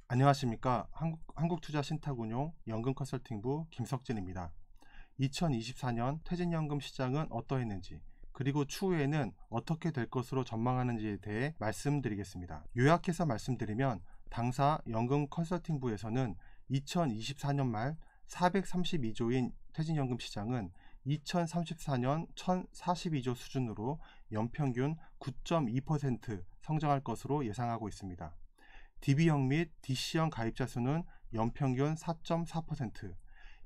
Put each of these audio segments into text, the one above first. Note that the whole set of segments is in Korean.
안녕하십니까. 한국투자신탁운용 연금컨설팅부 김석진입니다. 2024년 퇴직연금 시장은 어떠했는지, 그리고 추후에는 어떻게 될 것으로 전망하는지에 대해 말씀드리겠습니다. 요약해서 말씀드리면, 당사 연금컨설팅부에서는 2024년 말 432조인 퇴직연금 시장은 2034년 1042조 수준으로 연평균 9.2% 성장할 것으로 예상하고 있습니다. DB형 및 DC형 가입자 수는 연평균 4.4%,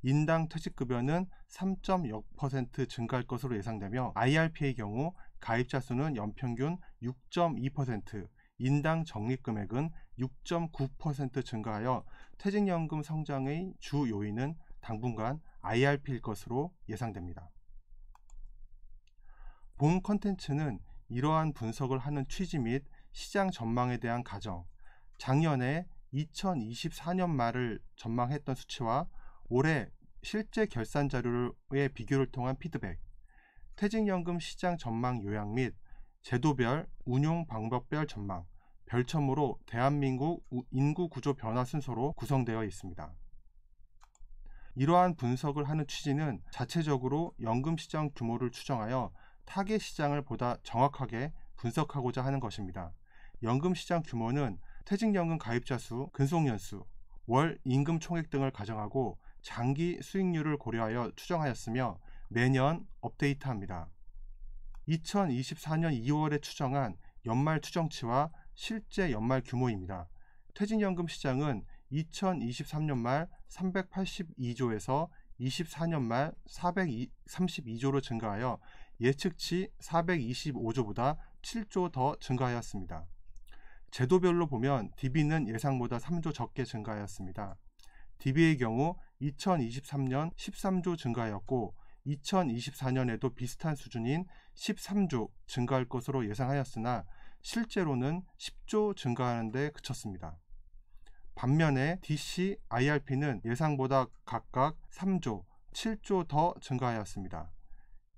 인당 퇴직급여는 3.0% 증가할 것으로 예상되며, IRP의 경우 가입자 수는 연평균 6.2%, 인당 적립금액은 6.9% 증가하여 퇴직연금 성장의 주 요인은 당분간 IRP일 것으로 예상됩니다. 본 컨텐츠는 이러한 분석을 하는 취지 및 시장 전망에 대한 가정, 작년에 2024년 말을 전망했던 수치와 올해 실제 결산 자료의 비교를 통한 피드백, 퇴직연금 시장 전망 요약 및 제도별 운용 방법별 전망, 별첨으로 대한민국 인구 구조 변화 순서로 구성되어 있습니다. 이러한 분석을 하는 취지는 자체적으로 연금 시장 규모를 추정하여 타겟 시장을 보다 정확하게 분석하고자 하는 것입니다. 연금 시장 규모는 퇴직연금 가입자 수, 근속연수, 월 임금 총액 등을 가정하고 장기 수익률을 고려하여 추정하였으며 매년 업데이트합니다. 2024년 2월에 추정한 연말 추정치와 실제 연말 규모입니다. 퇴직연금 시장은 2023년 말 382조에서 24년 말 432조로 증가하여 예측치 425조보다 7조 더 증가하였습니다. 제도별로 보면 DB는 예상보다 3조 적게 증가하였습니다. DB의 경우 2023년 13조 증가하였고 2024년에도 비슷한 수준인 13조 증가할 것으로 예상하였으나 실제로는 10조 증가하는 데 그쳤습니다. 반면에 DC, IRP는 예상보다 각각 3조, 7조 더 증가하였습니다.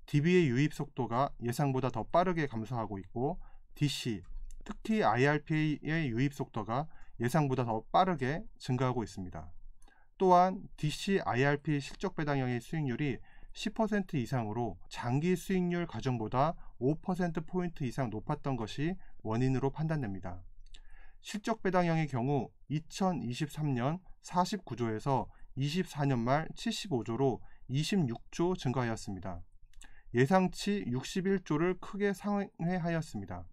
DB의 유입 속도가 예상보다 더 빠르게 감소하고 있고 DC, 특히 IRP의 유입 속도가 예상보다 더 빠르게 증가하고 있습니다. 또한 DC, IRP 실적 배당형의 수익률이 10% 이상으로 장기 수익률 가정보다 5%포인트 이상 높았던 것이 원인으로 판단됩니다. 실적 배당형의 경우 2023년 49조에서 24년 말 75조로 26조 증가하였습니다. 예상치 61조를 크게 상회하였습니다.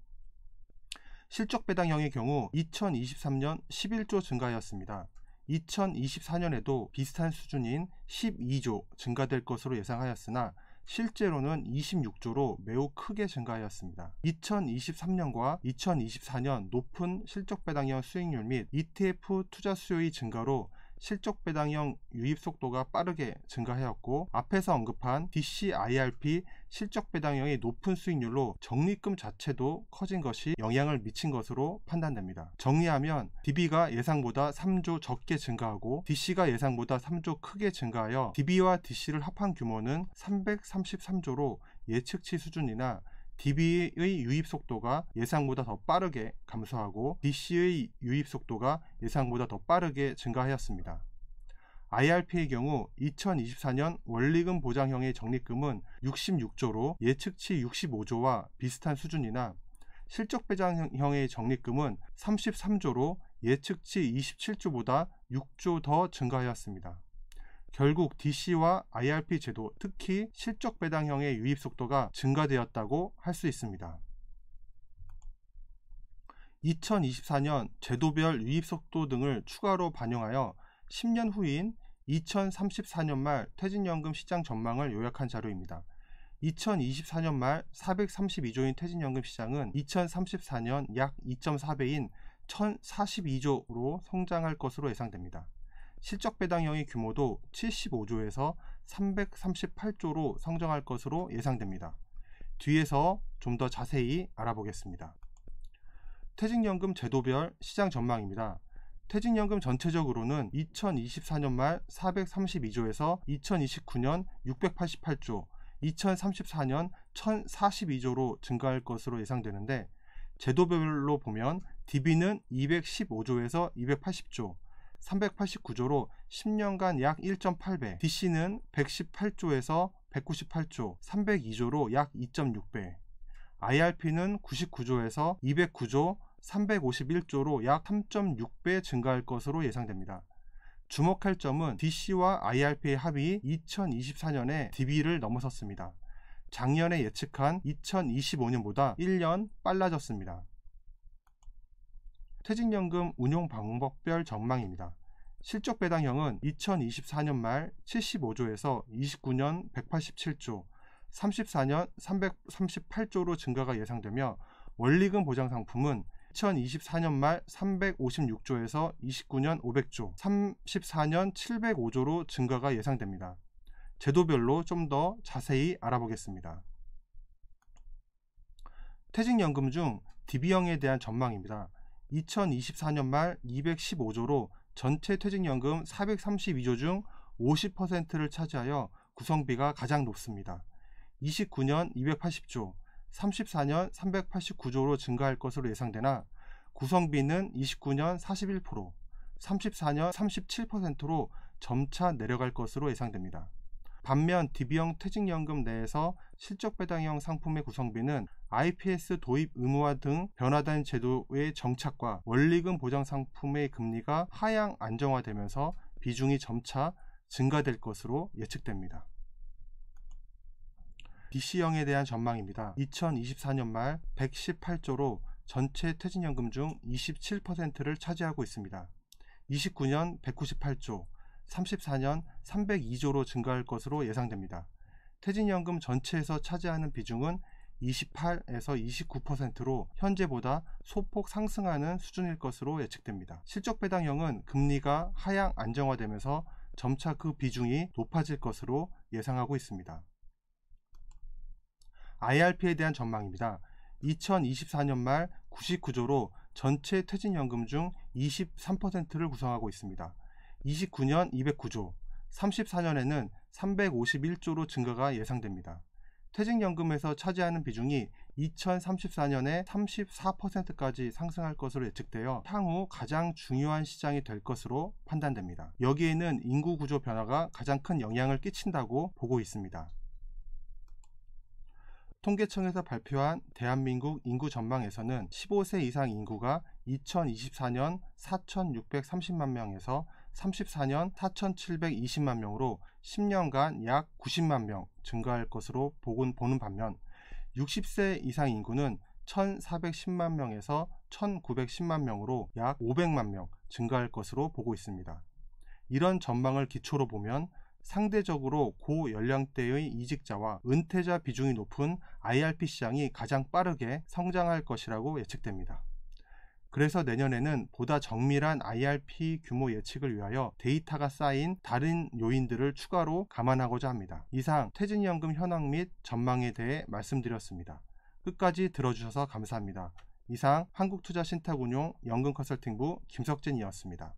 실적 배당형의 경우 2023년 11조 증가하였습니다. 2024년에도 비슷한 수준인 12조 증가될 것으로 예상하였으나 실제로는 26조로 매우 크게 증가하였습니다. 2023년과 2024년 높은 실적 배당형 수익률 및 ETF 투자 수요의 증가로 실적 배당형 유입 속도가 빠르게 증가하였고, 앞에서 언급한 DC, IRP 실적 배당형의 높은 수익률로 적립금 자체도 커진 것이 영향을 미친 것으로 판단됩니다. 정리하면 DB가 예상보다 3조 적게 증가하고 DC가 예상보다 3조 크게 증가하여 DB와 DC를 합한 규모는 333조로 예측치 수준이나 DB의 유입 속도가 예상보다 더 빠르게 감소하고 DC의 유입 속도가 예상보다 더 빠르게 증가하였습니다. IRP의 경우 2024년 원리금 보장형의 적립금은 66조로 예측치 65조와 비슷한 수준이나 실적 배당형의 적립금은 33조로 예측치 27조보다 6조 더 증가하였습니다. 결국 DC와 IRP 제도, 특히 실적 배당형의 유입 속도가 증가되었다고 할 수 있습니다. 2024년 제도별 유입 속도 등을 추가로 반영하여 10년 후인 2034년 말 퇴직연금 시장 전망을 요약한 자료입니다. 2024년 말 432조인 퇴직연금 시장은 2034년 약 2.4배인 1042조로 성장할 것으로 예상됩니다. 실적 배당형의 규모도 75조에서 338조로 성장할 것으로 예상됩니다. 뒤에서 좀 더 자세히 알아보겠습니다. 퇴직연금 제도별 시장 전망입니다. 퇴직연금 전체적으로는 2024년 말 432조에서 2029년 688조, 2034년 1042조로 증가할 것으로 예상되는데, 제도별로 보면 DB는 215조에서 280조, 389조로 10년간 약 1.8배, DC는 118조에서 198조, 302조로 약 2.6배, IRP는 99조에서 209조, 351조로 약 3.6배 증가할 것으로 예상됩니다. 주목할 점은 DC와 IRP의 합이 2024년에 DB를 넘어섰습니다. 작년에 예측한 2025년보다 1년 빨라졌습니다. 퇴직연금 운용 방법별 전망입니다. 실적 배당형은 2024년 말 75조에서 29년 187조, 34년 338조로 증가가 예상되며 원리금 보장 상품은 2024년 말 356조에서 29년 500조, 34년 705조로 증가가 예상됩니다. 제도별로 좀 더 자세히 알아보겠습니다. 퇴직연금 중 DB형에 대한 전망입니다. 2024년 말 215조로 전체 퇴직연금 432조 중 50%를 차지하여 구성비가 가장 높습니다. 29년 280조, 34년 389조로 증가할 것으로 예상되나 구성비는 29년 41%, 34년 37%로 점차 내려갈 것으로 예상됩니다. 반면 DB형 퇴직연금 내에서 실적배당형 상품의 구성비는 IPS 도입 의무화 등 변화된 제도의 정착과 원리금 보장 상품의 금리가 하향 안정화되면서 비중이 점차 증가될 것으로 예측됩니다. DC형에 대한 전망입니다. 2024년 말 118조로 전체 퇴직연금 중 27%를 차지하고 있습니다. 29년 198조, 34년 302조로 증가할 것으로 예상됩니다. 퇴직연금 전체에서 차지하는 비중은 28에서 29%로 현재보다 소폭 상승하는 수준일 것으로 예측됩니다. 실적배당형은 금리가 하향 안정화되면서 점차 그 비중이 높아질 것으로 예상하고 있습니다. IRP에 대한 전망입니다. 2024년 말 99조로 전체 퇴직연금 중 23%를 구성하고 있습니다. 29년 209조, 34년에는 351조로 증가가 예상됩니다. 퇴직연금에서 차지하는 비중이 2034년에 34%까지 상승할 것으로 예측되어 향후 가장 중요한 시장이 될 것으로 판단됩니다. 여기에는 인구 구조 변화가 가장 큰 영향을 끼친다고 보고 있습니다. 통계청에서 발표한 대한민국 인구 전망에서는 15세 이상 인구가 2024년 4,630만 명에서 34년 4,720만 명으로 10년간 약 90만 명 증가할 것으로 보는 반면 60세 이상 인구는 1,410만 명에서 1,910만 명으로 약 500만 명 증가할 것으로 보고 있습니다. 이런 전망을 기초로 보면 상대적으로 고연령대의 이직자와 은퇴자 비중이 높은 IRP 시장이 가장 빠르게 성장할 것이라고 예측됩니다. 그래서 내년에는 보다 정밀한 IRP 규모 예측을 위하여 데이터가 쌓인 다른 요인들을 추가로 감안하고자 합니다. 이상 퇴직연금 현황 및 전망에 대해 말씀드렸습니다. 끝까지 들어주셔서 감사합니다. 이상 한국투자신탁운용 연금컨설팅부 김석진이었습니다.